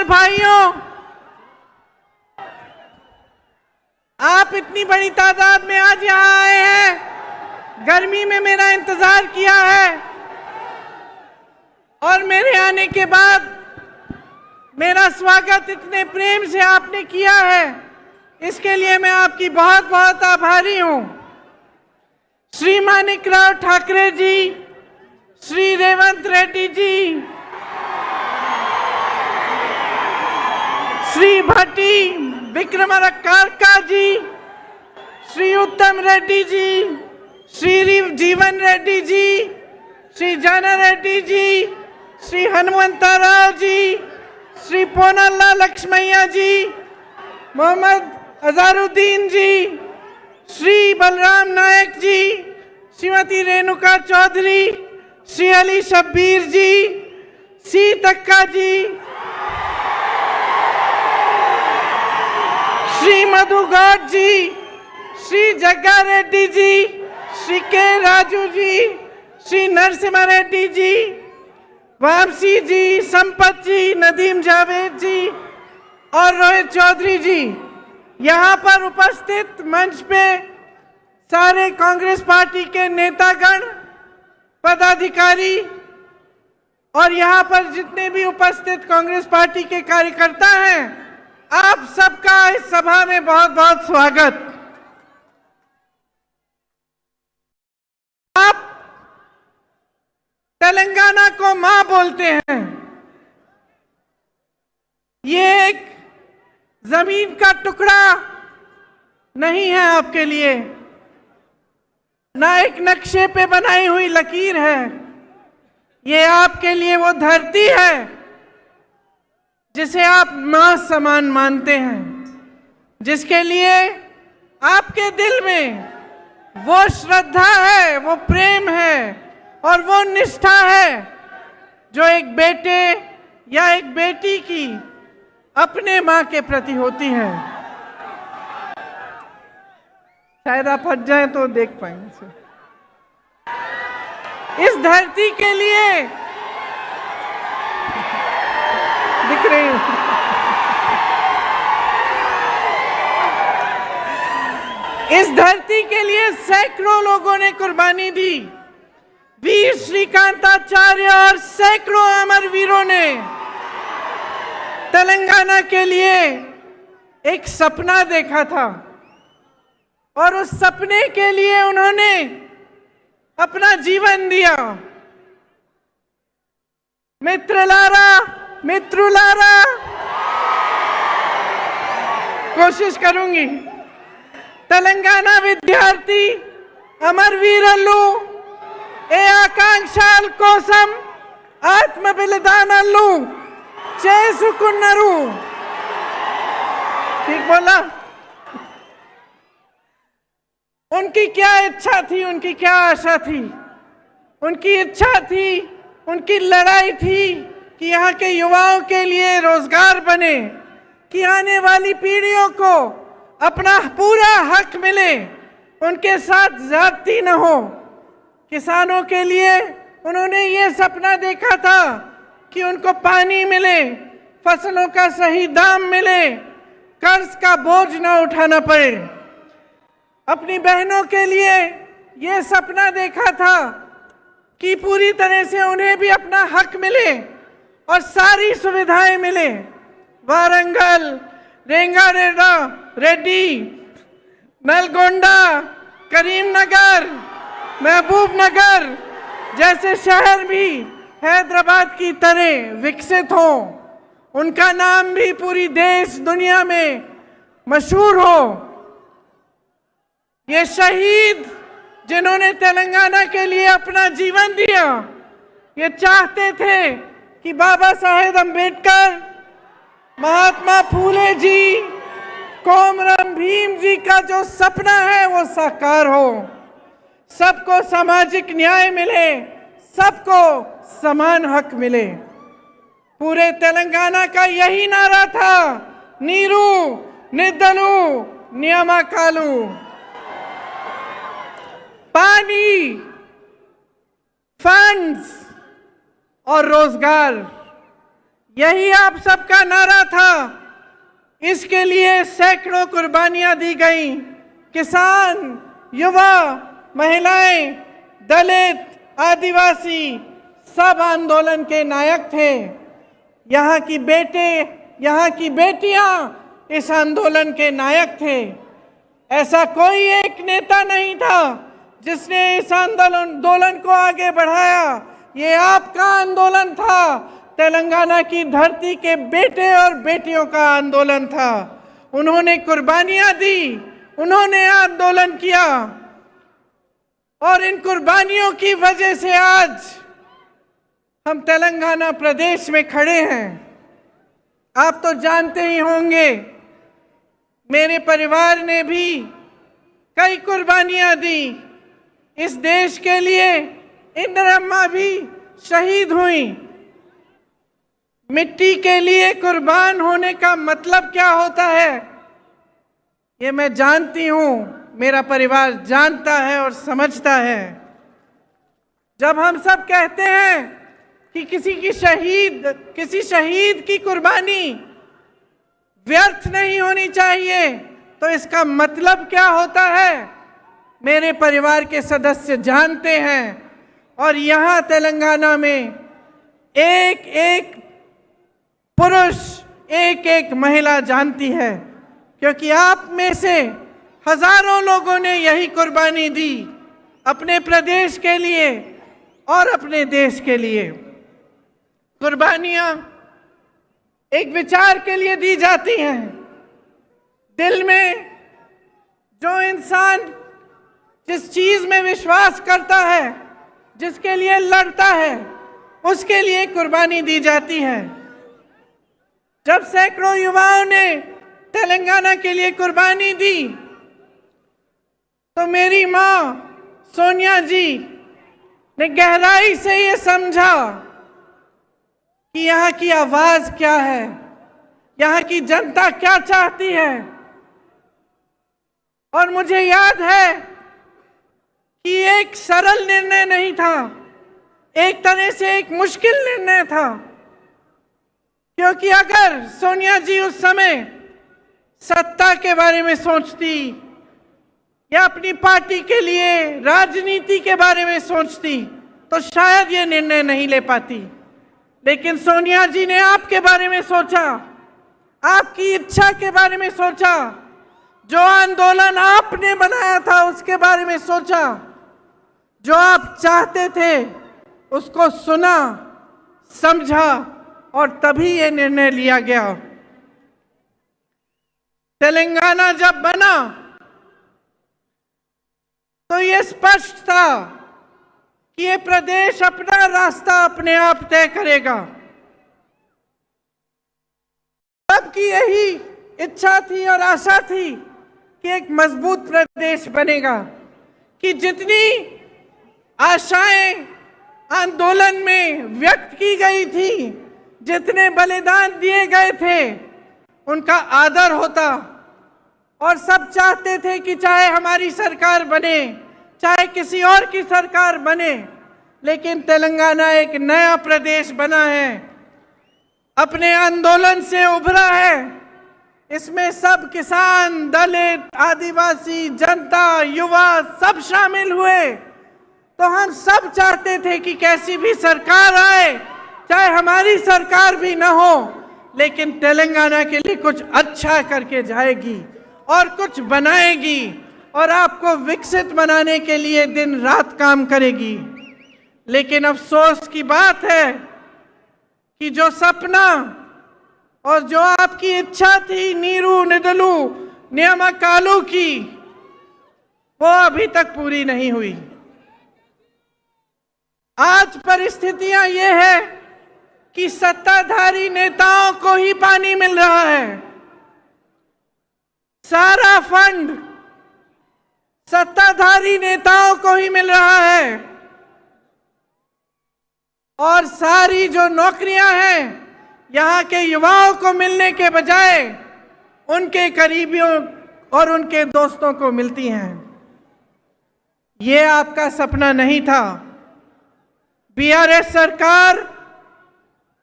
और भाइयों, आप इतनी बड़ी तादाद में आज यहाँ आए हैं, गर्मी में मेरा इंतजार किया है और मेरे आने के बाद मेरा स्वागत इतने प्रेम से आपने किया है, इसके लिए मैं आपकी बहुत बहुत आभारी हूँ। श्री माणिकराव ठाकरे जी, श्री रेवंत रेड्डी जी, श्री भट्टी विक्रमार्का जी, श्री उत्तम रेड्डी जी, श्री जीवन रेड्डी जी, श्री जाना रेड्डी जी, श्री हनुमंतराव जी, श्री पोनल्ला लक्ष्मैया जी, मोहम्मद अजहरुद्दीन जी, श्री बलराम नायक जी, श्रीमती रेणुका चौधरी, श्री अली शब्बीर जी, सी तक्का जी, श्री मधु गौड़ जी, श्री जग्गा रेड्डी जी, श्री के राजू जी, श्री नरसिम्हा रेड्डी जी, वामसी जी, संपत जी, नदीम जावेद जी और रोहित चौधरी जी। यहाँ पर उपस्थित मंच पे सारे कांग्रेस पार्टी के नेतागण, पदाधिकारी और यहाँ पर जितने भी उपस्थित कांग्रेस पार्टी के कार्यकर्ता हैं, आप सबका इस सभा में बहुत बहुत स्वागत। आप तेलंगाना को मां बोलते हैं। ये एक जमीन का टुकड़ा नहीं है आपके लिए, ना एक नक्शे पे बनाई हुई लकीर है। ये आपके लिए वो धरती है जिसे आप मां समान मानते हैं, जिसके लिए आपके दिल में वो श्रद्धा है, वो प्रेम है और वो निष्ठा है जो एक बेटे या एक बेटी की अपने मां के प्रति होती है। शायद आप हट जाएं तो देख पाएंगे। इस धरती के लिए दिख रही हूं। इस धरती के लिए सैकड़ों लोगों ने कुर्बानी दी। वीर श्रीकांताचार्य और सैकड़ों अमर वीरों ने तेलंगाना के लिए एक सपना देखा था और उस सपने के लिए उन्होंने अपना जीवन दिया। मित्रुलारा, कोशिश करूंगी। तेलंगाना विद्यार्थी अमरवीरल्लू ए आकांक्षाल कोसम आत्म बलिदानल्लू చేసుకున్నారు। ठीक बोला? उनकी क्या इच्छा थी, उनकी क्या आशा थी? उनकी इच्छा थी, उनकी लड़ाई थी कि यहाँ के युवाओं के लिए रोजगार बने, कि आने वाली पीढ़ियों को अपना पूरा हक मिले, उनके साथ ज्यादती न हो। किसानों के लिए उन्होंने ये सपना देखा था कि उनको पानी मिले, फसलों का सही दाम मिले, कर्ज का बोझ न उठाना पड़े। अपनी बहनों के लिए ये सपना देखा था कि पूरी तरह से उन्हें भी अपना हक मिले और सारी सुविधाएं मिले। वारंगल, रेड्डी, नलगोंडा, करीमनगर, महबूबनगर जैसे शहर भी हैदराबाद की तरह विकसित हो, उनका नाम भी पूरी देश दुनिया में मशहूर हो। ये शहीद जिन्होंने तेलंगाना के लिए अपना जीवन दिया, ये चाहते थे कि बाबा साहेब अम्बेडकर, महात्मा फूले जी, कोमरम भीम जी का जो सपना है वो साकार हो। सबको सामाजिक न्याय मिले, सबको समान हक मिले। पूरे तेलंगाना का यही नारा था, नीरू निद्दलू नियमकालू। पानी, फंड्स और रोजगार, यही आप सबका नारा था। इसके लिए सैकड़ों कुर्बानियां दी गई। किसान, युवा, महिलाएं, दलित, आदिवासी सब आंदोलन के नायक थे। यहाँ की बेटियां इस आंदोलन के नायक थे। ऐसा कोई एक नेता नहीं था जिसने इस आंदोलन को आगे बढ़ाया। ये आपका आंदोलन था। तेलंगाना की धरती के बेटे और बेटियों का आंदोलन था। उन्होंने कुर्बानियां दी, उन्होंने आंदोलन किया और इन कुर्बानियों की वजह से आज हम तेलंगाना प्रदेश में खड़े हैं। आप तो जानते ही होंगे, मेरे परिवार ने भी कई कुर्बानियां दी इस देश के लिए। इंदिरा भी शहीद हुई। मिट्टी के लिए कुर्बान होने का मतलब क्या होता है, ये मैं जानती हूं, मेरा परिवार जानता है और समझता है। जब हम सब कहते हैं कि किसी शहीद की कुर्बानी व्यर्थ नहीं होनी चाहिए, तो इसका मतलब क्या होता है, मेरे परिवार के सदस्य जानते हैं। और यहाँ तेलंगाना में एक एक पुरुष, एक एक महिला जानती है, क्योंकि आप में से हजारों लोगों ने यही कुर्बानी दी अपने प्रदेश के लिए और अपने देश के लिए। कुर्बानियां एक विचार के लिए दी जाती हैं। दिल में जो इंसान जिस चीज में विश्वास करता है, जिसके लिए लड़ता है, उसके लिए कुर्बानी दी जाती है। जब सैकड़ों युवाओं ने तेलंगाना के लिए कुर्बानी दी, तो मेरी मां सोनिया जी ने गहराई से ये समझा कि यहाँ की आवाज क्या है, यहाँ की जनता क्या चाहती है। और मुझे याद है कि एक सरल निर्णय नहीं था, एक तरह से एक मुश्किल निर्णय था, क्योंकि अगर सोनिया जी उस समय सत्ता के बारे में सोचती या अपनी पार्टी के लिए राजनीति के बारे में सोचती, तो शायद ये निर्णय नहीं ले पाती। लेकिन सोनिया जी ने आपके बारे में सोचा, आपकी इच्छा के बारे में सोचा, जो आंदोलन आपने बनाया था उसके बारे में सोचा, जो आप चाहते थे उसको सुना, समझा और तभी ये निर्णय लिया गया। तेलंगाना जब बना तो ये स्पष्ट था कि ये प्रदेश अपना रास्ता अपने आप तय करेगा। सबकी यही इच्छा थी और आशा थी कि एक मजबूत प्रदेश बनेगा, कि जितनी आशाएं आंदोलन में व्यक्त की गई थी, जितने बलिदान दिए गए थे, उनका आदर होता। और सब चाहते थे कि चाहे हमारी सरकार बने, चाहे किसी और की सरकार बने, लेकिन तेलंगाना एक नया प्रदेश बना है, अपने आंदोलन से उभरा है। इसमें सब किसान, दलित, आदिवासी, जनता, युवा सब शामिल हुए। तो हम सब चाहते थे कि कैसी भी सरकार आए, चाहे हमारी सरकार भी ना हो, लेकिन तेलंगाना के लिए कुछ अच्छा करके जाएगी और कुछ बनाएगी और आपको विकसित बनाने के लिए दिन रात काम करेगी। लेकिन अफसोस की बात है कि जो सपना और जो आपकी इच्छा थी नीरू निदलू नियमकालू की, वो अभी तक पूरी नहीं हुई। आज परिस्थितियां ये है कि सत्ताधारी नेताओं को ही पानी मिल रहा है। सारा फंड सत्ताधारी नेताओं को ही मिल रहा है और सारी जो नौकरियां हैं यहाँ के युवाओं को मिलने के बजाय उनके करीबियों और उनके दोस्तों को मिलती हैं। ये आपका सपना नहीं था। बीआरएस सरकार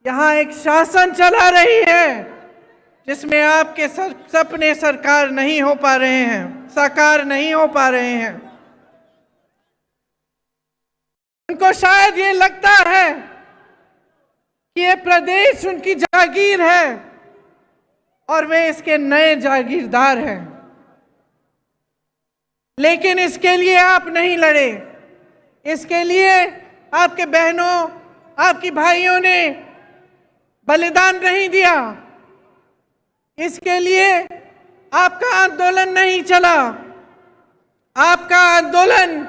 यहाँ एक शासन चला रही है जिसमें आपके सपने सरकार नहीं हो पा रहे हैं, साकार नहीं हो पा रहे हैं। उनको शायद ये लगता है कि ये प्रदेश उनकी जागीर है और वे इसके नए जागीरदार हैं, लेकिन इसके लिए आप नहीं लड़े। इसके लिए आपके बहनों, आपकी भाइयों ने बलिदान नहीं दिया। इसके लिए आपका आंदोलन नहीं चला। आपका आंदोलन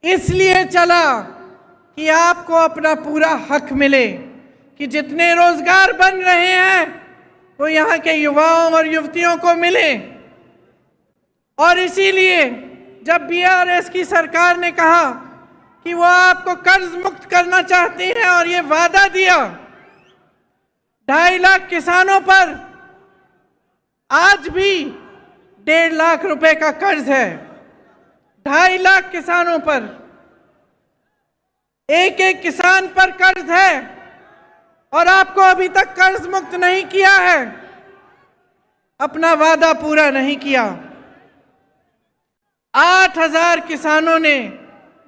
इसलिए चला कि आपको अपना पूरा हक मिले, कि जितने रोजगार बन रहे हैं वो यहाँ के युवाओं और युवतियों को मिले। और इसीलिए जब बीआरएस की सरकार ने कहा कि वो आपको कर्ज मुक्त करना चाहती है और ये वादा दिया, 2.5 लाख किसानों पर आज भी 1.5 लाख रुपए का कर्ज है। 2.5 लाख किसानों पर, एक एक किसान पर कर्ज है और आपको अभी तक कर्ज मुक्त नहीं किया है, अपना वादा पूरा नहीं किया। 8,000 किसानों ने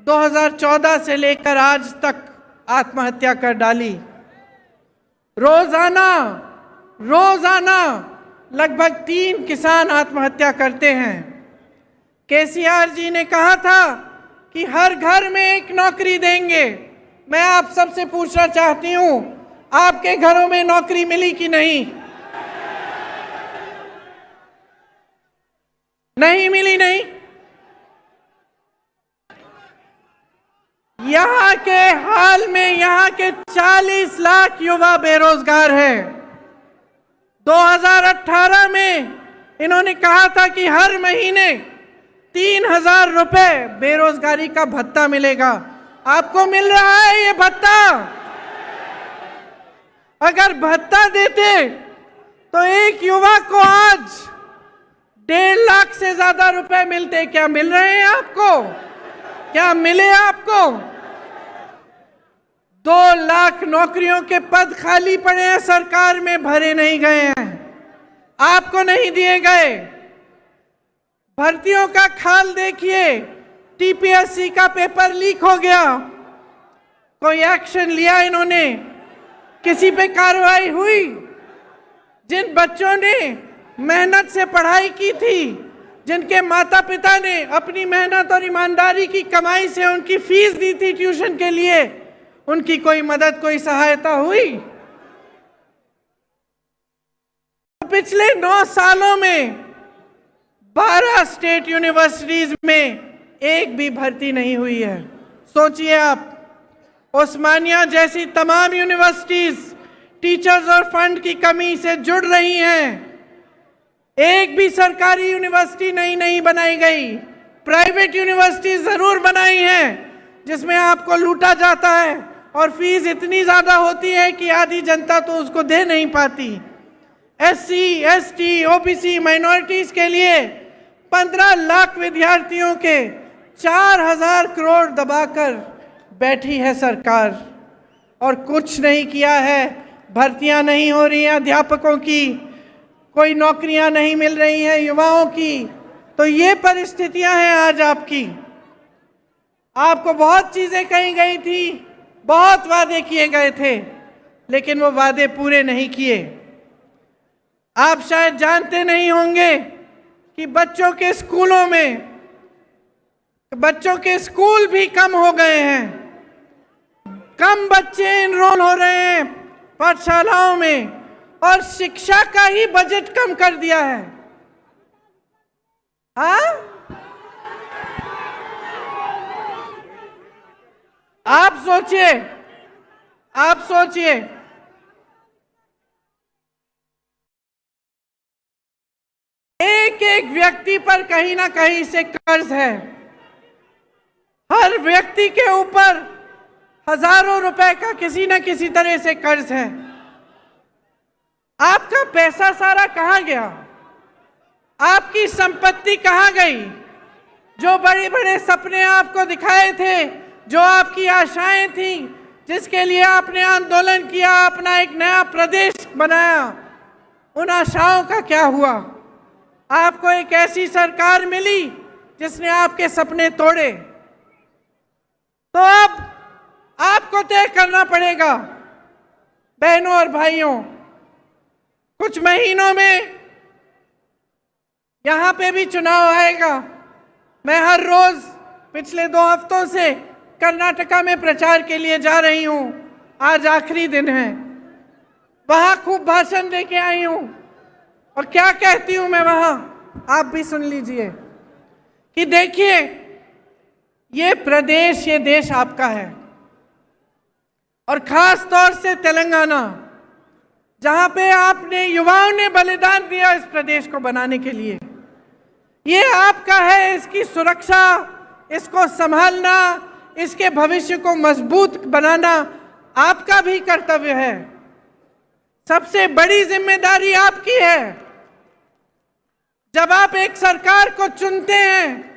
2014 से लेकर आज तक आत्महत्या कर डाली। रोजाना लगभग 3 किसान आत्महत्या करते हैं। केसीआर जी ने कहा था कि हर घर में एक नौकरी देंगे। मैं आप सबसे पूछना चाहती हूं, आपके घरों में नौकरी मिली कि नहीं? नहीं मिली। नहीं। यहाँ के हाल में यहाँ के 40 लाख युवा बेरोजगार हैं। 2018 में इन्होंने कहा था कि हर महीने 3,000 रुपए बेरोजगारी का भत्ता मिलेगा। आपको मिल रहा है ये भत्ता? अगर भत्ता देते तो एक युवा को आज 1.5 लाख से ज्यादा रुपए मिलते। क्या मिल रहे हैं आपको? क्या मिले आपको? 2 लाख नौकरियों के पद खाली पड़े हैं, सरकार में भरे नहीं गए हैं, आपको नहीं दिए गए। भर्तियों का खाल देखिए, टीपीएससी का पेपर लीक हो गया, कोई एक्शन लिया इन्होंने? किसी पे कार्रवाई हुई? जिन बच्चों ने मेहनत से पढ़ाई की थी, जिनके माता पिता ने अपनी मेहनत और ईमानदारी की कमाई से उनकी फीस दी थी ट्यूशन के लिए, उनकी कोई मदद, कोई सहायता हुई? पिछले 9 सालों में 12 स्टेट यूनिवर्सिटीज में एक भी भर्ती नहीं हुई है। सोचिए आप, उस्मानिया जैसी तमाम यूनिवर्सिटीज टीचर्स और फंड की कमी से जुड़ रही हैं। एक भी सरकारी यूनिवर्सिटी नहीं बनाई गई। प्राइवेट यूनिवर्सिटी जरूर बनाई हैं जिसमें आपको लूटा जाता है और फीस इतनी ज्यादा होती है कि आधी जनता तो उसको दे नहीं पाती। एससी, एसटी, ओबीसी, माइनॉरिटीज के लिए 15 लाख विद्यार्थियों के 4,000 करोड़ दबाकर बैठी है सरकार और कुछ नहीं किया है। भर्तियां नहीं हो रही हैं अध्यापकों की, कोई नौकरियां नहीं मिल रही हैं युवाओं की। तो ये परिस्थितियां हैं आज आपकी। आपको बहुत चीजें कही गई थी, बहुत वादे किए गए थे, लेकिन वो वादे पूरे नहीं किए। आप शायद जानते नहीं होंगे कि बच्चों के स्कूलों में, बच्चों के स्कूल भी कम हो गए हैं। कम बच्चे एनरोल हो रहे हैं पाठशालाओं में और शिक्षा का ही बजट कम कर दिया है। हाँ? आप सोचिए, आप सोचिए, एक एक व्यक्ति पर कहीं ना कहीं से कर्ज है। हर व्यक्ति के ऊपर हजारों रुपए का किसी न किसी तरह से कर्ज है। आपका पैसा सारा कहां गया? आपकी संपत्ति कहां गई? जो बड़े बड़े सपने आपको दिखाए थे, जो आपकी आशाएं थी, जिसके लिए आपने आंदोलन किया, अपना एक नया प्रदेश बनाया, उन आशाओं का क्या हुआ? आपको एक ऐसी सरकार मिली जिसने आपके सपने तोड़े। तो अब आपको तय करना पड़ेगा बहनों और भाइयों, कुछ महीनों में यहां पे भी चुनाव आएगा। मैं हर रोज पिछले 2 हफ्तों से कर्नाटका में प्रचार के लिए जा रही हूं। आज आखिरी दिन है। वहां खूब भाषण देके आई हूं और क्या कहती हूं मैं वहां, आप भी सुन लीजिए कि देखिए, ये प्रदेश, ये देश आपका है, और खास तौर से तेलंगाना, जहां पे आपने युवाओं ने बलिदान दिया इस प्रदेश को बनाने के लिए, ये आपका है। इसकी सुरक्षा, इसको संभालना, इसके भविष्य को मजबूत बनाना आपका भी कर्तव्य है। सबसे बड़ी जिम्मेदारी आपकी है। जब आप एक सरकार को चुनते हैं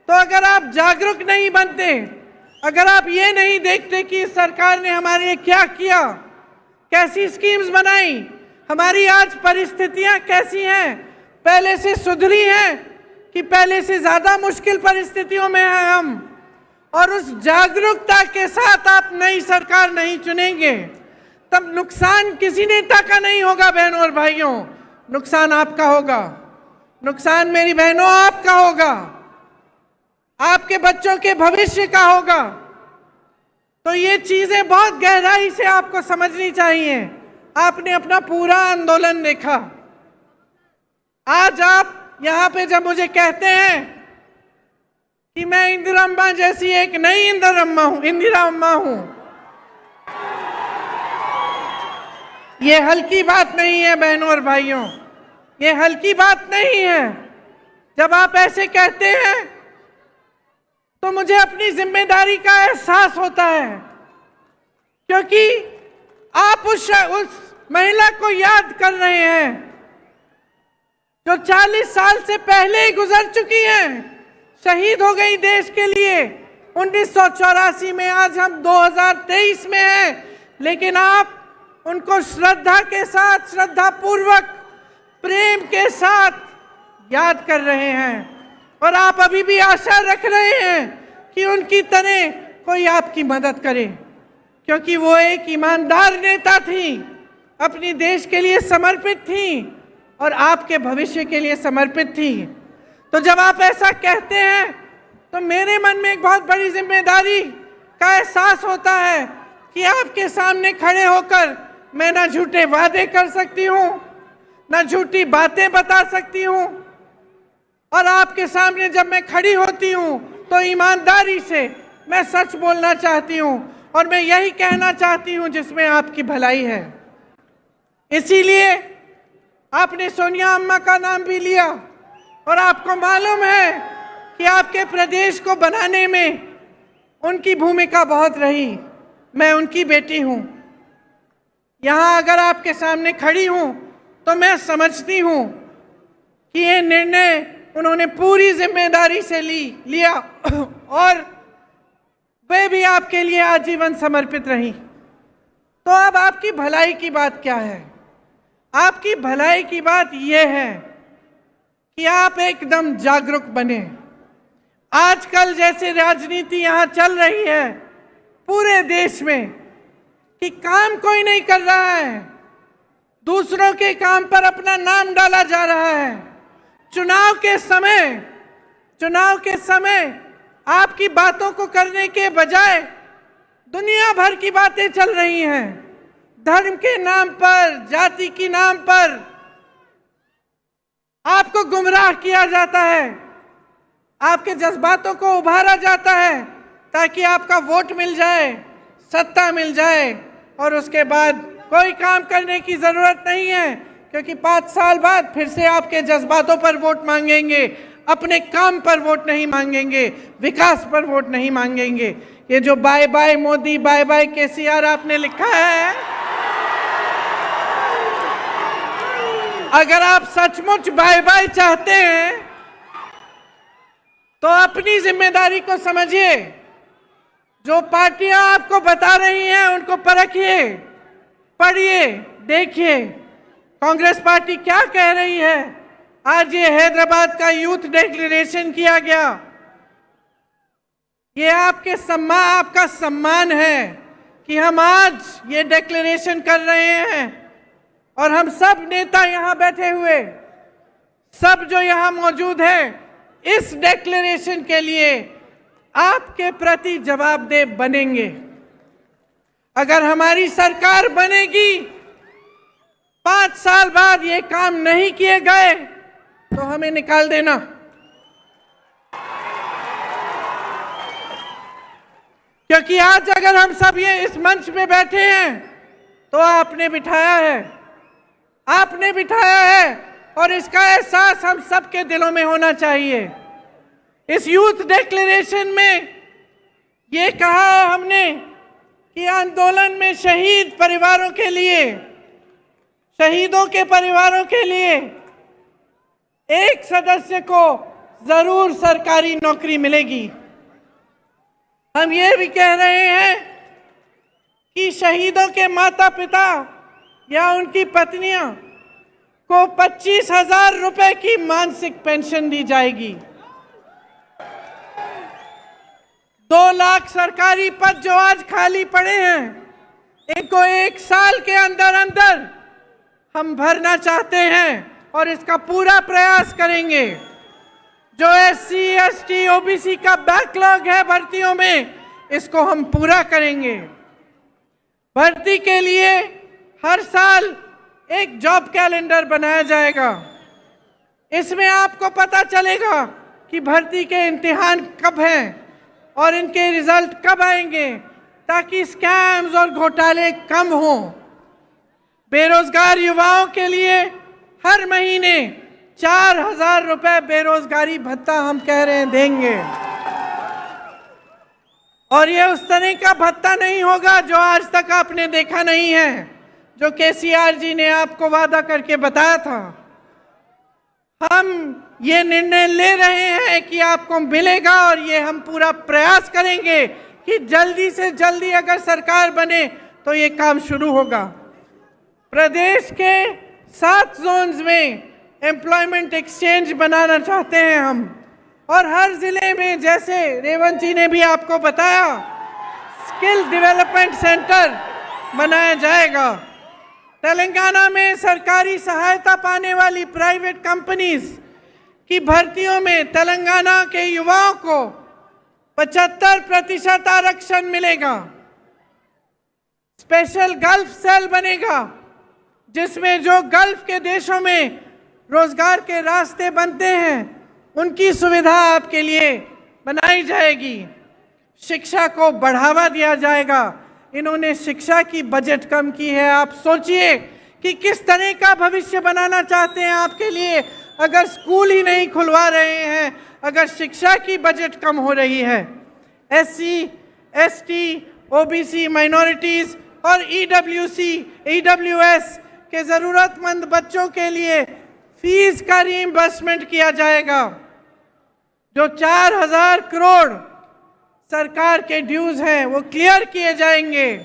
तो अगर आप जागरूक नहीं बनते, अगर आप ये नहीं देखते कि इस सरकार ने हमारे लिए क्या किया, कैसी स्कीम्स बनाई, हमारी आज परिस्थितियां कैसी हैं, पहले से सुधरी हैं कि पहले से ज्यादा मुश्किल परिस्थितियों में हैं हम, और उस जागरूकता के साथ आप नई सरकार नहीं चुनेंगे, तब नुकसान किसी नेता का नहीं होगा बहनों और भाइयों, नुकसान आपका होगा। नुकसान मेरी बहनों आपका होगा, आपके बच्चों के भविष्य का होगा। तो ये चीजें बहुत गहराई से आपको समझनी चाहिए। आपने अपना पूरा आंदोलन देखा। आज आप यहां पे जब मुझे कहते हैं कि मैं इंदिरा अम्मा जैसी एक नई इंदिरा अम्मा हूं, ये हल्की बात नहीं है बहनों और भाइयों, ये हल्की बात नहीं है। जब आप ऐसे कहते हैं तो मुझे अपनी जिम्मेदारी का एहसास होता है, क्योंकि आप उस महिला को याद कर रहे हैं जो 40 साल से पहले ही गुजर चुकी हैं, शहीद हो गई देश के लिए 1984 में। आज हम 2023 में हैं, लेकिन आप उनको श्रद्धा के साथ, श्रद्धा पूर्वक, प्रेम के साथ याद कर रहे हैं, और आप अभी भी आशा रख रहे हैं कि उनकी तरह कोई आपकी मदद करे, क्योंकि वो एक ईमानदार नेता थी, अपनी देश के लिए समर्पित थी और आपके भविष्य के लिए समर्पित थी। तो जब आप ऐसा कहते हैं तो मेरे मन में एक बहुत बड़ी जिम्मेदारी का एहसास होता है कि आपके सामने खड़े होकर मैं ना झूठे वादे कर सकती हूँ, ना झूठी बातें बता सकती हूँ, और आपके सामने जब मैं खड़ी होती हूँ तो ईमानदारी से मैं सच बोलना चाहती हूँ, और मैं यही कहना चाहती हूँ जिसमें आपकी भलाई है। इसीलिए आपने सोनिया अम्मा का नाम भी लिया, और आपको मालूम है कि आपके प्रदेश को बनाने में उनकी भूमिका बहुत रही। मैं उनकी बेटी हूँ। यहाँ अगर आपके सामने खड़ी हूँ तो मैं समझती हूँ कि ये निर्णय उन्होंने पूरी जिम्मेदारी से लिया, और वे भी आपके लिए आजीवन समर्पित रही। तो अब आपकी भलाई की बात क्या है? आपकी भलाई की बात यह है कि आप एकदम जागरूक बने। आजकल जैसे राजनीति यहाँ चल रही है पूरे देश में, कि काम कोई नहीं कर रहा है, दूसरों के काम पर अपना नाम डाला जा रहा है। चुनाव के समय आपकी बातों को करने के बजाय दुनिया भर की बातें चल रही हैं। धर्म के नाम पर, जाति के नाम पर आपको गुमराह किया जाता है, आपके जज्बातों को उभारा जाता है ताकि आपका वोट मिल जाए, सत्ता मिल जाए, और उसके बाद कोई काम करने की जरूरत नहीं है, क्योंकि 5 साल बाद फिर से आपके जज्बातों पर वोट मांगेंगे, अपने काम पर वोट नहीं मांगेंगे, विकास पर वोट नहीं मांगेंगे। ये जो bye bye Modi, bye bye KCR आपने लिखा है, अगर आप सचमुच बाय बाय चाहते हैं तो अपनी जिम्मेदारी को समझिए। जो पार्टियां आपको बता रही हैं उनको परखिए, पढ़िए, देखिए कांग्रेस पार्टी क्या कह रही है। आज ये हैदराबाद का यूथ डिक्लेरेशन किया गया, ये आपका सम्मान है कि हम आज ये डिक्लेरेशन कर रहे हैं। और हम सब नेता यहाँ बैठे हुए, सब जो यहाँ मौजूद हैं, इस डिक्लेरेशन के लिए आपके प्रति जवाबदेह बनेंगे। अगर हमारी सरकार बनेगी, 5 साल बाद ये काम नहीं किए गए तो हमें निकाल देना। क्योंकि आज अगर हम सब ये इस मंच में बैठे हैं तो आपने बिठाया है, आपने बिठाया है, और इसका एहसास हम सबके दिलों में होना चाहिए। इस यूथ डिक्लेरेशन में ये कहा है हमने कि आंदोलन में शहीद परिवारों के लिए, शहीदों के परिवारों के लिए एक सदस्य को जरूर सरकारी नौकरी मिलेगी। हम ये भी कह रहे हैं कि शहीदों के माता पिता या उनकी पत्नियां को 25,000 रुपए की मासिक पेंशन दी जाएगी। 2 लाख सरकारी पद जो आज खाली पड़े हैं, इनको 1 साल के अंदर अंदर हम भरना चाहते हैं और इसका पूरा प्रयास करेंगे। जो SC, ST, OBC का बैकलॉग है भर्तियों में, इसको हम पूरा करेंगे। भर्ती के लिए हर साल एक जॉब कैलेंडर बनाया जाएगा। इसमें आपको पता चलेगा कि भर्ती के इम्तिहान कब हैं और इनके रिजल्ट कब आएंगे, ताकि स्कैम्स और घोटाले कम हों। बेरोजगार युवाओं के लिए हर महीने 4,000 रुपए बेरोजगारी भत्ता हम कह रहे हैं देंगे। और ये उस तरह का भत्ता नहीं होगा जो आज तक आपने देखा नहीं है, जो KCR जी ने आपको वादा करके बताया था। हम ये निर्णय ले रहे हैं कि आपको मिलेगा, और ये हम पूरा प्रयास करेंगे कि जल्दी से जल्दी अगर सरकार बने तो ये काम शुरू होगा। प्रदेश के 7 जोन्स में एम्प्लॉयमेंट एक्सचेंज बनाना चाहते हैं हम, और हर जिले में, जैसे रेवंत जी ने भी आपको बताया, स्किल डेवलपमेंट सेंटर बनाया जाएगा। तेलंगाना में सरकारी सहायता पाने वाली प्राइवेट कंपनीज की भर्तियों में तेलंगाना के युवाओं को 75% आरक्षण मिलेगा। स्पेशल गल्फ सेल बनेगा, जिसमें जो गल्फ के देशों में रोजगार के रास्ते बनते हैं, उनकी सुविधा आपके लिए बनाई जाएगी। शिक्षा को बढ़ावा दिया जाएगा। इन्होंने शिक्षा की बजट कम की है। आप सोचिए कि किस तरह का भविष्य बनाना चाहते हैं आपके लिए, अगर स्कूल ही नहीं खुलवा रहे हैं, अगर शिक्षा की बजट कम हो रही है। SC, ST, OBC, माइनॉरिटीज और EWS के ज़रूरतमंद बच्चों के लिए फीस का रीइंबर्समेंट किया जाएगा। जो 4,000 करोड़ सरकार के ड्यूज हैं वो क्लियर किए जाएंगे।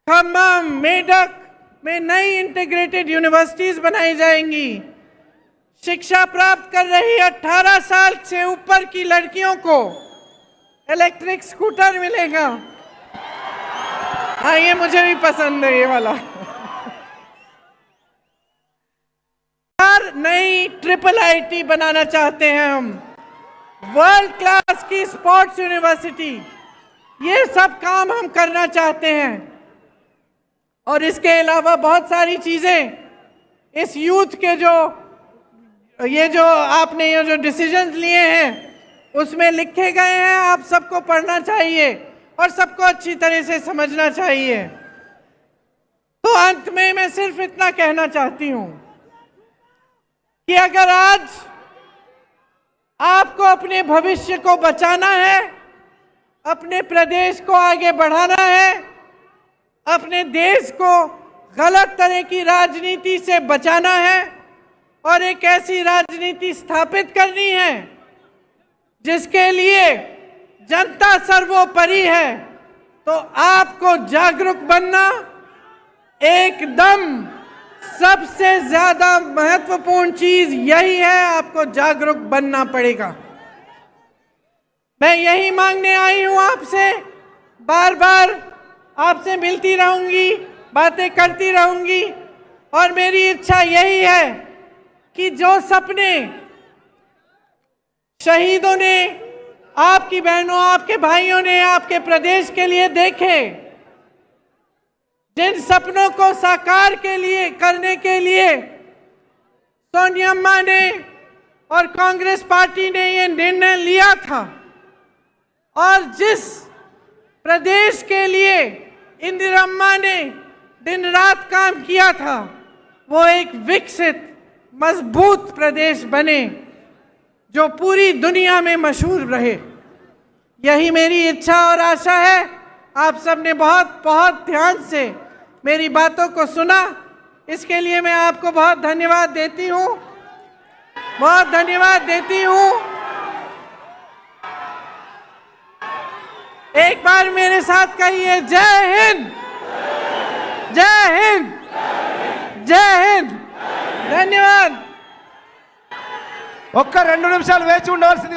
खम्भम, मेडक में नई इंटीग्रेटेड यूनिवर्सिटीज बनाई जाएंगी। शिक्षा प्राप्त कर रही 18 साल से ऊपर की लड़कियों को इलेक्ट्रिक स्कूटर मिलेगा। हाँ, ये मुझे भी पसंद है, ये वाला। नई IIIT बनाना चाहते हैं हम, वर्ल्ड क्लास की स्पोर्ट्स यूनिवर्सिटी। ये सब काम हम करना चाहते हैं। और इसके अलावा बहुत सारी चीजें इस यूथ के जो आपने ये जो डिसीजंस लिए हैं उसमें लिखे गए हैं। आप सबको पढ़ना चाहिए और सबको अच्छी तरह से समझना चाहिए। तो अंत में मैं सिर्फ इतना कहना चाहती हूं कि अगर आज आपको अपने भविष्य को बचाना है, अपने प्रदेश को आगे बढ़ाना है, अपने देश को गलत तरह की राजनीति से बचाना है और एक ऐसी राजनीति स्थापित करनी है जिसके लिए जनता सर्वोपरि है, तो आपको जागरूक बनना एकदम सबसे ज्यादा महत्वपूर्ण चीज यही है। आपको जागरूक बनना पड़ेगा। मैं यही मांगने आई हूं आपसे, बार बार आपसे मिलती रहूंगी, बातें करती रहूंगी, और मेरी इच्छा यही है कि जो सपने शहीदों ने, आपकी बहनों, आपके भाइयों ने आपके प्रदेश के लिए देखे, जिन सपनों को साकार करने के लिए सोनिया अम्मा ने और कांग्रेस पार्टी ने ये निर्णय लिया था, और जिस प्रदेश के लिए इंदिरा अम्मा ने दिन रात काम किया था, वो एक विकसित मजबूत प्रदेश बने जो पूरी दुनिया में मशहूर रहे। यही मेरी इच्छा और आशा है। आप सबने बहुत बहुत ध्यान से मेरी बातों को सुना, इसके लिए मैं आपको बहुत धन्यवाद देती हूँ, बहुत धन्यवाद देती हूँ। एक बार मेरे साथ कहिए, जय हिंद, जय हिंद, जय हिंद। ధన్యవాద్। ఒక్క 2 నిమిషాలు వేచి ఉండవలసిందిగా